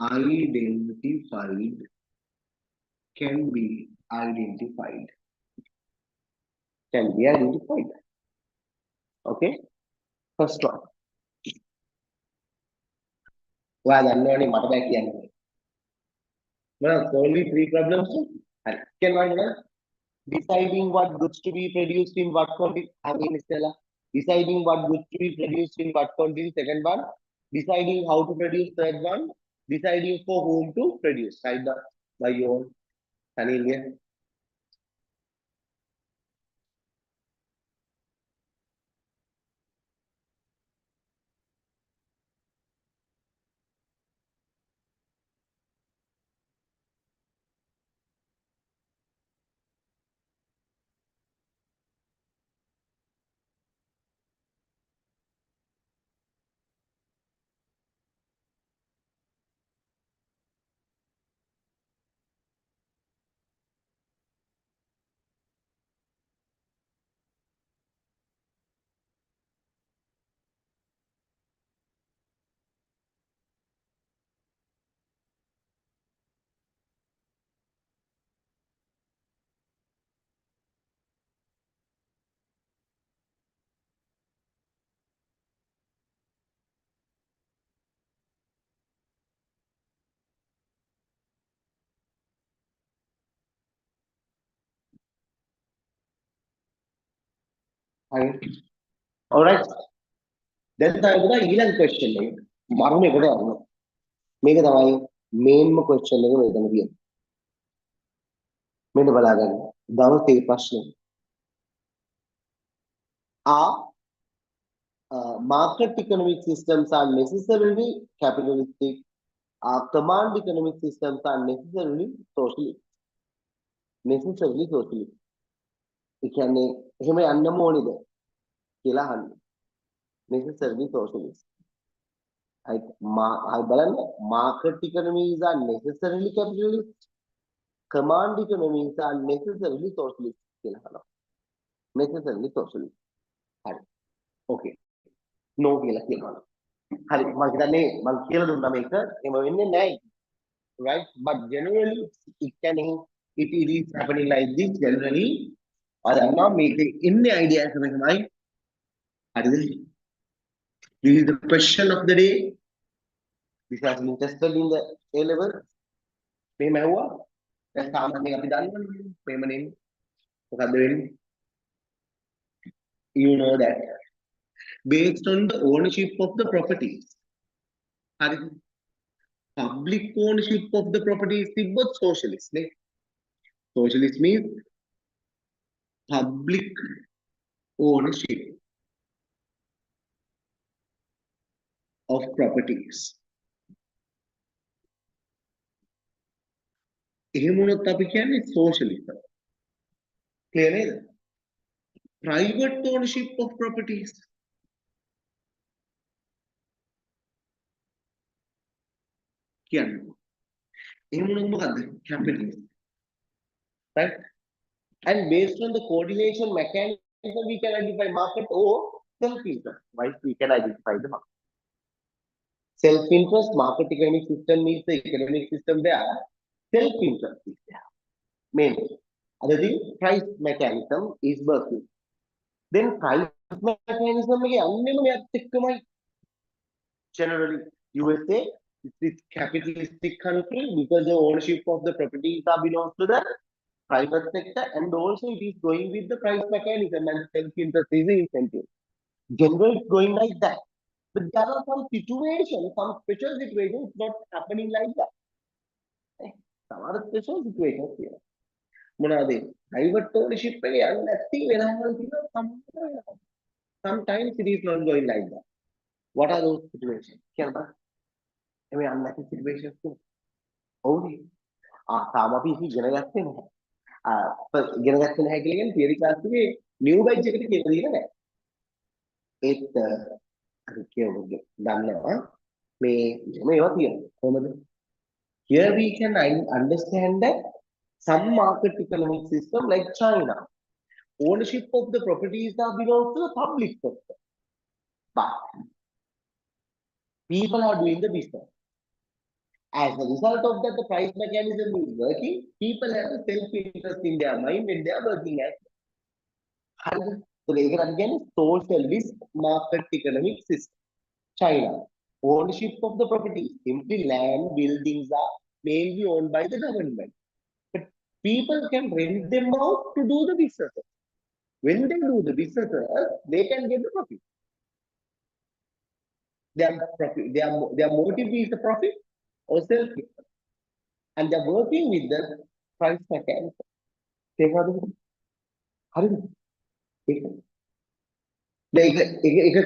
identified can be identified can be identified. Okay, first one. ඔයා දන්නවනේ මට බෑ කියන්නේ. මොනවද only three problems? හරි. කියනවා deciding what goods to be produced in what quantity. Again, Stella. Deciding what goods to be produced in what quantity. Second one. Deciding how to produce. Third one. Deciding for whom to produce. Right down by your own. Anelia. Alright. Then the ඊළඟ question එක මරණ එකට යනවා. මේක තමයි මේන්ම question එක මෙතන තියෙන්නේ. මෙන්න බලාගන්න. දවසේ ප්‍රශ්නේ. Market economic systems are necessarily capitalistic. Command economic systems are necessarily socialist. Necessarily socialist. ඒ කියන්නේ එහෙම යන්නම ඕනේද කියලා අහන්න. Necessarily socialist. I බලන්න market economies are necessarily capitalist. Command economies are necessarily socialist කියලා අහනවා. Necessarily socialist. හරි. Okay. No කියලා කියනවා. හරි මම හිතන්නේ මම කියලා දුන්නා මේක එහෙම වෙන්නේ නැහැ. Right? But generally it is happening like this generally. අර අම්මා මේකේ ඉන්නේ idea එක තමයි. හරිද? This is the question of the day. This has been tested in the A level. මේම ඇහුවා. දැන් සාමාන්‍යයෙන් අපි දන්නවනේ මේම නෙමෙයි. මොකද්ද වෙන්නේ? You know that based on the ownership of the properties. හරිද? Public ownership of the properties තිබ්බොත් socialist නේ. Socialist means public ownership of properties. එහෙම වුණොත් අපි කියන්නේ socialism. Clear නේද? Private ownership of properties. කියන්නේ. එහෙම වුණොත් මොකද්ද? Capitalism. Right? And based on the coordination mechanism, we can identify market or self-interest. Right? We can identify the market. Self-interest, market economic system means the economic system there. Self-interest is there. Mainly. Other thing, price mechanism is working. Then price mechanism generally USA is capitalistic country because the ownership of the properties are belongs to the private sector and also it is going with the price mechanism and self-interest is the incentive. Generally it's going like that. But there are some situations, some special situations not happening like that. Some other special situations here. මොනවාද private ownership එකේ යන්නේ නැති වෙලාවල් තියෙනවා sometimes it is not going like that. What are those situations? කියන්න එමේ යන්නේ නැති situations ඔව්නේ තාම අපි ඉගෙන ගත්තේ නැහැ. ඉගෙන ගත්තේ නැහැ කියලා කියන්නේ theory class එකේ new batch එකට කියලා දීලා නැහැ. ඒත් අපි කියමු දන්නවා මේ මේවා තියෙනවා කොහොමද? Here we can understand that some market economic system like China, ownership of the properties are belongs to the public sector. But people are doing the business. As a result of that, the price mechanism is working. People have a self-interest in their mind when they are working as well. So, again, socialist market economic system. China, ownership of the property, simply land, buildings are mainly owned by the government. But people can rent them out to do the businesses. When they do the businesses, they can get the profit. Their motive is the profit or self-interest. And they're working with the price mechanism. ඒක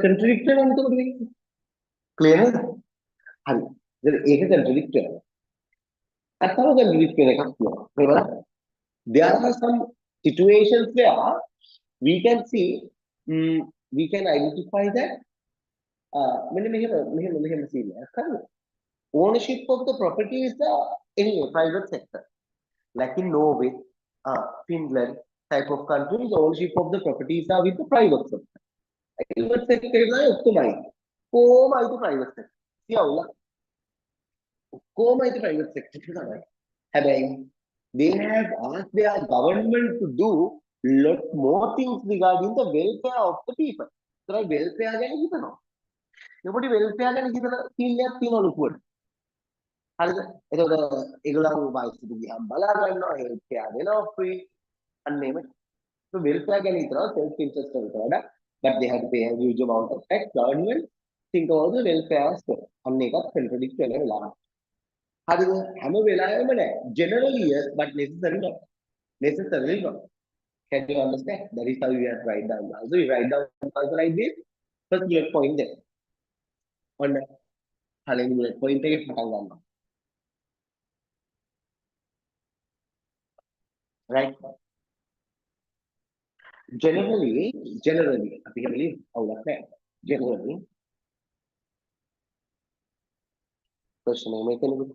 contradict වෙනවා එතකොට මේක. Clear නේද? හරි. ඒක contradict වෙනවා. අතව contradict වෙන එකක් තියෙනවා. මේ බලන්න. There are some situations where we can see we can identify that මෙන්න මෙහෙම scene එකක් හරිද? Ownership of the property is the anyway private sector. Like in Norway, Finland type of countries, the ownership of the properties are with the private sector. Private sector is like the private sector. The private sector. They have asked their government to do lot more things regarding the welfare of the people. So welfare ගැන හිතනවා. Nobody welfare ගැන හිතන කීයක් තියෙනවලු ලොකුවට. හරිද? එතකොට ඒගොල්ලෝ vice ගියාම බලා ගන්නවා health care දෙනවා free අන්න එහෙම. So welfare ගැන හිතනවා self interest වලට වඩා but they have to pay a huge amount of tax. Government think about the welfare as well. අන්න ඒකත් contradict වෙන වෙලාවක්. හරිද? හැම වෙලාවෙම නෑ. Generally yes, but necessarily not. Necessarily not. Can you understand? That is how you have to write down. So you write down also like this. First bullet point there. On the පළවෙනි bullet point එකේ පටන් ගන්නවා. Right? Generally, අපි කියන්නේ අවුලක් නෑ. Generally, question එක මේකනේ.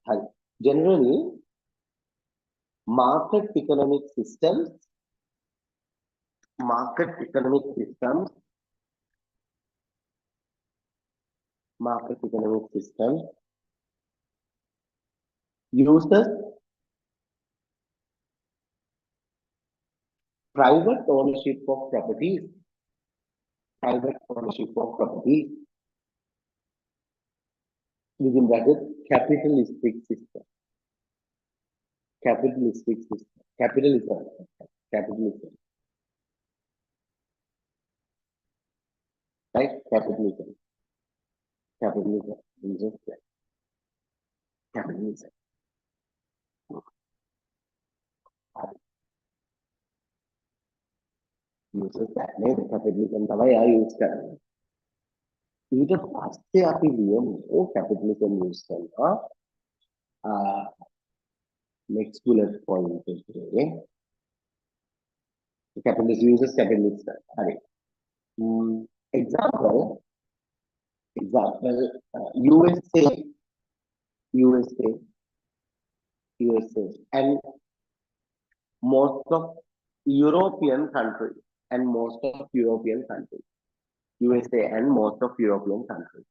හරි. Generally, market economic systems market economic systems uses private ownership of properties within bracket capitalism capitalism right capitalism uses capitalism uses that name capitalism තමයි ආ use කරන්නේ ඊට පස්සේ අපි ලියමු capitalism use කරනවා next bullet point එකේ capitalism uses capitalism හරි example USA and most of European countries USA and most of European countries USA and most of European countries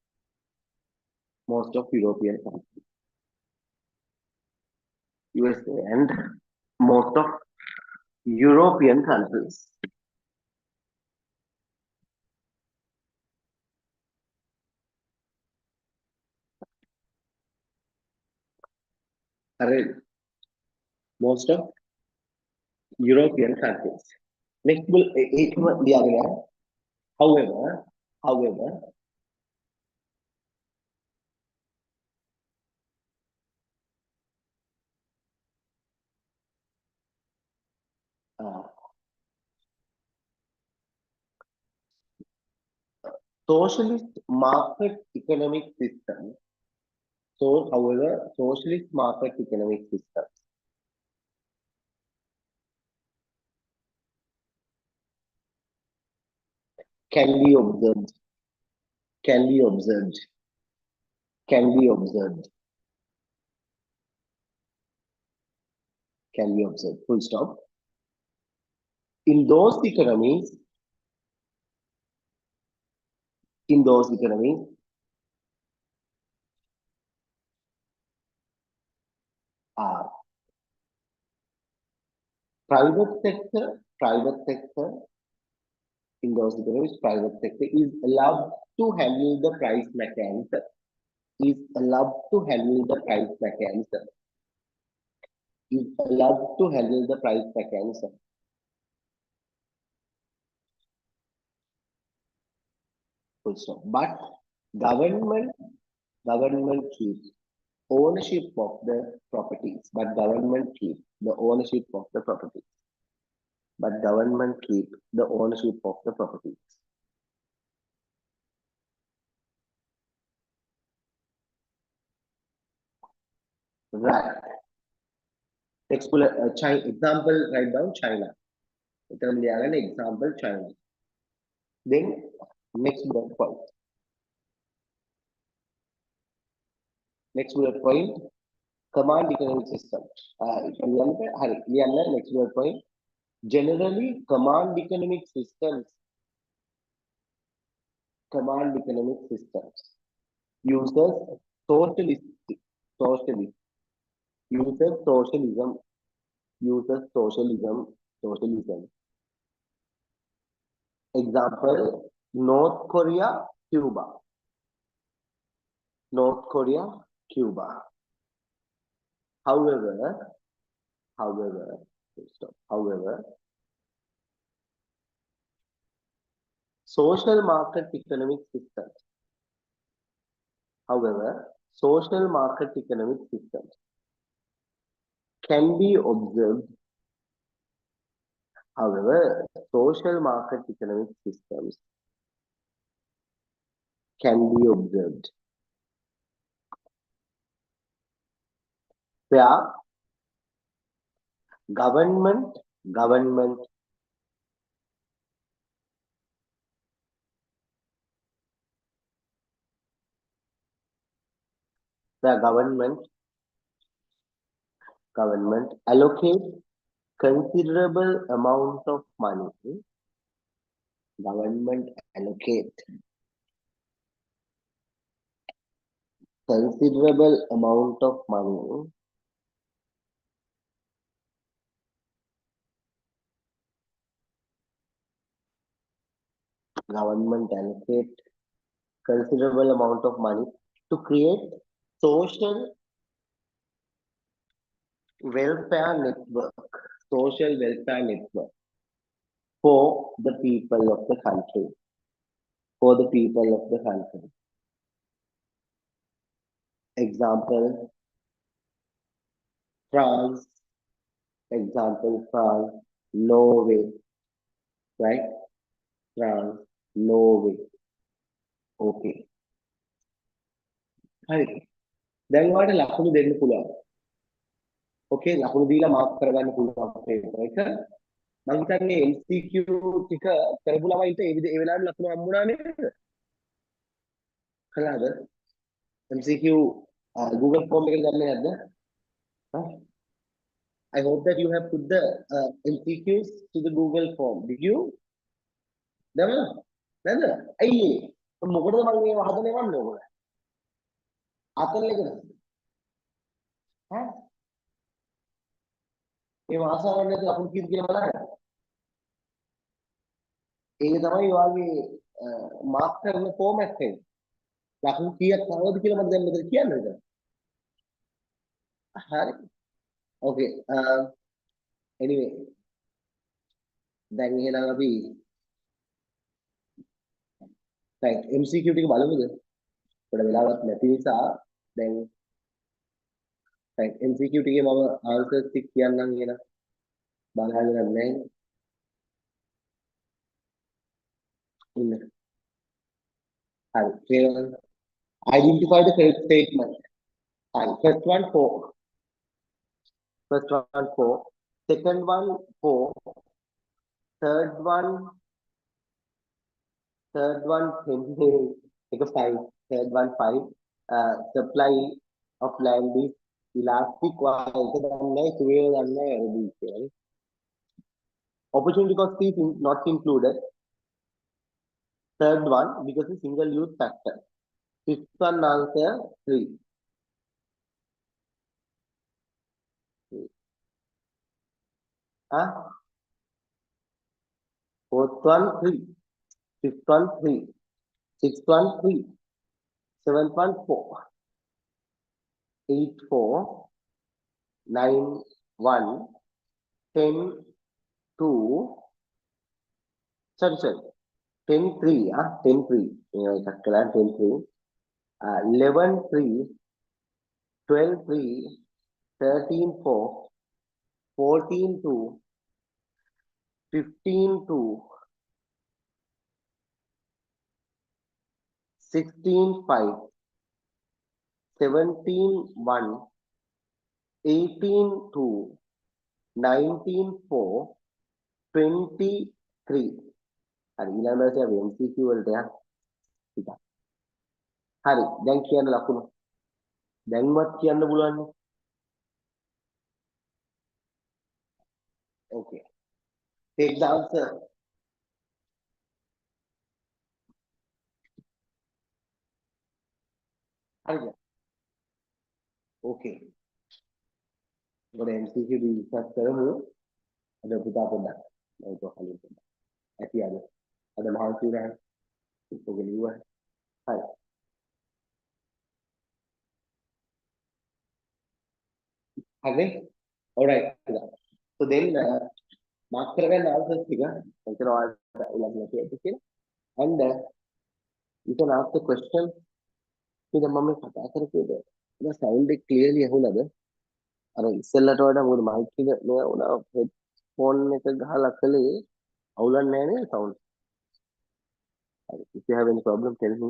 most of European countries next will however socialist market economic system socialist market economic system can be observed full stop in those economies private sector in those economies private sector is allowed to handle the price mechanism full stop but government keeps ownership of the properties but government keep the ownership of the properties right next bullet example write down China example China then next bullet point command economic system next bullet point generally command economic systems uses socialism example North Korea Cuba however social market economic systems. However, social market economic systems can be observed. However, social market economic systems can be observed where government government where government allocates considerable amount of money. Government allocate considerable amount of money government allocate considerable amount of money to create social welfare network social welfare network for the people of the country for the people of the country. Example, France. Example, France. Norway. Right? France. Norway. Okay. හරි. දැන් ඔයාලට ලකුණු දෙන්න පුළුවන්. ඕකේ ලකුණු දීලා mark කරගන්න පුළුවන් පේපර් එක. මම හිතන්නේ MCQ ටික කරපු ළමයින්ට ඒ වෙලාවේ ලකුණු හම්බුණා නේද? කළාද? MCQ Google form එකේ ගන්නේ නැද්ද? Huh? I hope that you have put the MCQs to the Google form. Did you? දැම්මද? නැද්ද? ඇයි මොකටද මම මේව හදන්නේ වන්නේ ඔයගොල්ලෝ? අතල්ලේකද? ඈ? මේ මාසාවෙන් නැති ලකුණු කීයද කියලා බලන්න. ඒක තමයි ඔයාගේ මාක් කරන ෆෝමැට් එක. ලකුණු කීයක් තවද කියලා මම දැන් මෙතන කියන්නද? හරි. Okay. Anyway. දැන් එහෙනම් අපි right MCQ ටික බලමුද? පොඩ වෙලාවක් නැති නිසා දැන් right MCQ ටිකේ මම answers ටික කියන්නම් එහෙනම්. බලහගෙන නැහැ. ඉන්න. හරි. Identify the correct statement. Right. First one 4. First one 4. Second one 4. Third one 10. Take a 5. Third one 5. Supply of land is elastic. Opportunity cost is not included. Third one, because of single use factor. Fifth one answer 3. Fourth one 3. Fifth one 3. Sixth one 3. Seventh one 4. 8 4. 9 1. 10 2. Sorry. 10 3. 10 3. 10 3. 11 3. 12 3. 13 4. 14 2. 15 2. 16 5. 17 1. 18 2. 19 4. 23. හරි ඊළඟට අපි MCQ වලට යන්න. ටිකක්. හරි දැන් කියන්න ලකුණු. දැන්වත් කියන්න පුළුවන්. Okay. Take the answer. හරිද? Okay. ඔබ MCQ ඩිස්කස් කරමු. අද පුතා පොඩ්ඩක්. මම කොහොමද පොඩ්ඩක්. ඇති අද මහන්සි වුණා. ඔක ලියුවා. හරි. හරි. Alright. So then mark කරගන්න answers ටික. එතන ඔයාලට ඊළඟට කියලා. And you can ask the question, ඉතින් මම මේ කතා කරපේද ඒක සවුන්ඩ් එක ක්ලියර්ලි ඇහුණාද? අර ඉස්සෙල්ලට වඩා මොකද මයික් එක මේ වුණා හෙඩ්ෆෝන් එක ගහලා කළේ අවුලක් නැහැ නේද sound? If you have any problem, tell me.